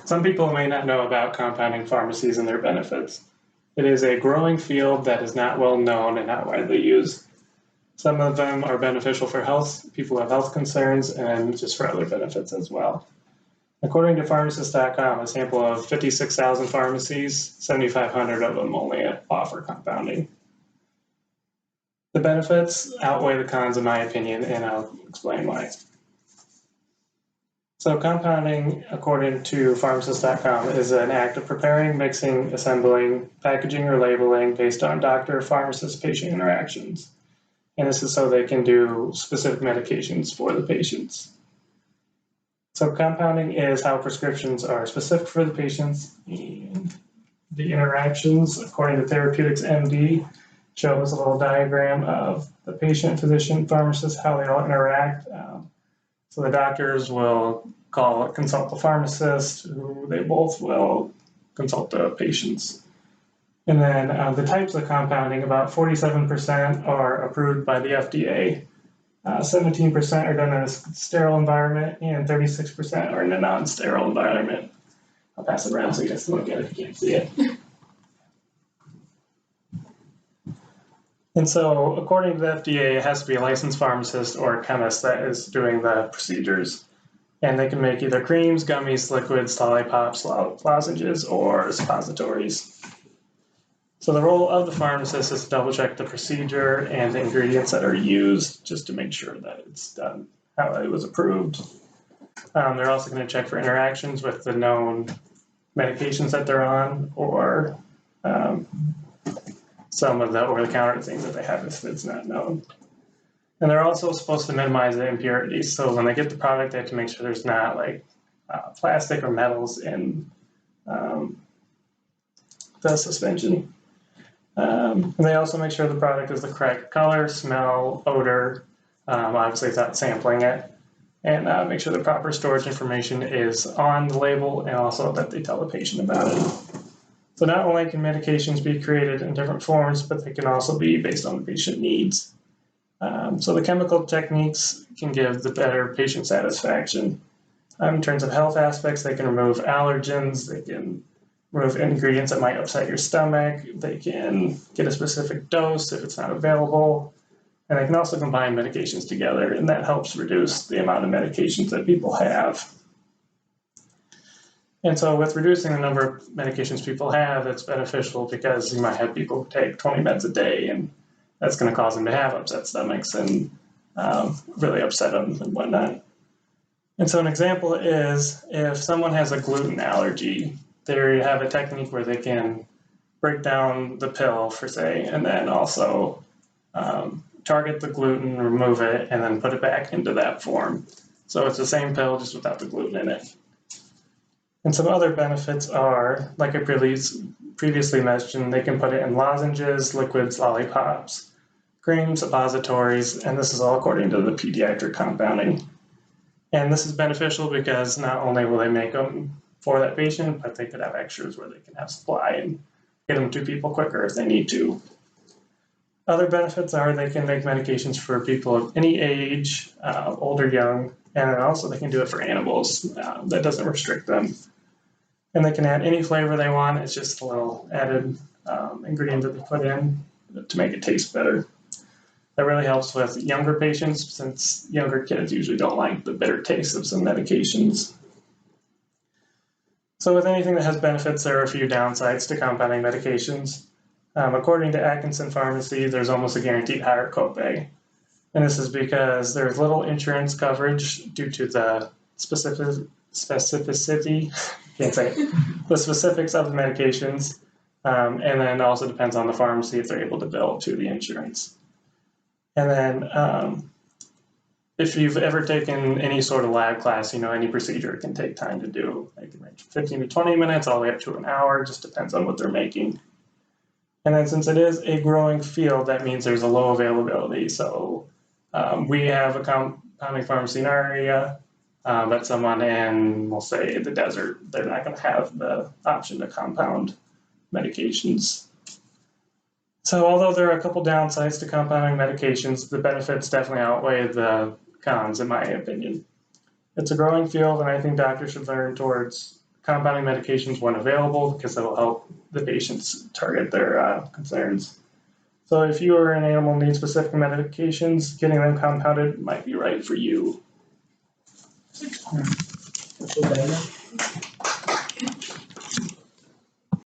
Some people may not know about compounding pharmacies and their benefits. It is a growing field that is not well known and not widely used. Some of them are beneficial for people who have health concerns, and just for other benefits as well. According to pharmacist.com, a sample of 56,000 pharmacies, 7,500 of them only offer compounding. The benefits outweigh the cons in my opinion, and I'll explain why. So compounding, according to pharmacist.com, is an act of preparing, mixing, assembling, packaging, or labeling based on doctor, pharmacist, patient interactions. And this is so they can do specific medications for the patients. So compounding is how prescriptions are specific for the patients, and the interactions, according to Therapeutics MD, show us a little diagram of the patient, physician, pharmacist, how they all interact. So the doctors will consult the pharmacist, who they both will consult the patients. And then the types of compounding, about 47% are approved by the FDA, 17% are done in a sterile environment, and 36% are in a non-sterile environment. I'll pass it around so you guys can look at it if you can't see it. And so, according to the FDA, it has to be a licensed pharmacist or a chemist that is doing the procedures. And they can make either creams, gummies, liquids, lollipops, lozenges, or suppositories. So the role of the pharmacist is to double check the procedure and the ingredients that are used, just to make sure that it's done how it was approved. They're also going to check for interactions with the known medications that they're on, or some of the over-the-counter things that they have if it's not known. And they're also supposed to minimize the impurities. So when they get the product, they have to make sure there's not plastic or metals in the suspension. And they also make sure the product is the correct color, smell, odor, obviously without sampling it, and make sure the proper storage information is on the label, and also that they tell the patient about it. So not only can medications be created in different forms, but they can also be based on the patient needs. So the chemical techniques can give the better patient satisfaction. In terms of health aspects, they can remove allergens, they can remove ingredients that might upset your stomach, they can get a specific dose if it's not available, and they can also combine medications together, and that helps reduce the amount of medications that people have. And so with reducing the number of medications people have, it's beneficial because you might have people who take 20 meds a day, and that's going to cause them to have upset stomachs and really upset them and whatnot. And so an example is if someone has a gluten allergy, they have a technique where they can break down the pill, for say, and then also target the gluten, remove it, and then put it back into that form. So it's the same pill, just without the gluten in it. And some other benefits are, like I previously mentioned, they can put it in lozenges, liquids, lollipops, creams, suppositories, and this is all according to the pediatric compounding. And this is beneficial because not only will they make them for that patient, but they could have extras where they can have supply and get them to people quicker if they need to. Other benefits are they can make medications for people of any age, old or young, and then also they can do it for animals. That doesn't restrict them. And they can add any flavor they want. It's just a little added ingredient that they put in to make it taste better. That really helps with younger patients, since younger kids usually don't like the bitter taste of some medications. So with anything that has benefits, there are a few downsides to compounding medications. According to Atkinson Pharmacy, there's almost a guaranteed higher copay. And this is because there's little insurance coverage due to the specificity, can't say it, the specifics of the medications. And then it also depends on the pharmacy if they're able to bill to the insurance. And then if you've ever taken any sort of lab class, you know any procedure can take time to do. It can range 15 to 20 minutes, all the way up to an hour, just depends on what they're making. And then since it is a growing field, that means there's a low availability. So we have a compounding pharmacy in our area, but someone in, we'll say, the desert, they're not going to have the option to compound medications. So although there are a couple downsides to compounding medications, the benefits definitely outweigh the cons, in my opinion. It's a growing field, and I think doctors should learn towards compounding medications when available because it will help the patients target their concerns. So if you or an animal needs specific medications, getting them compounded might be right for you. That's what I know.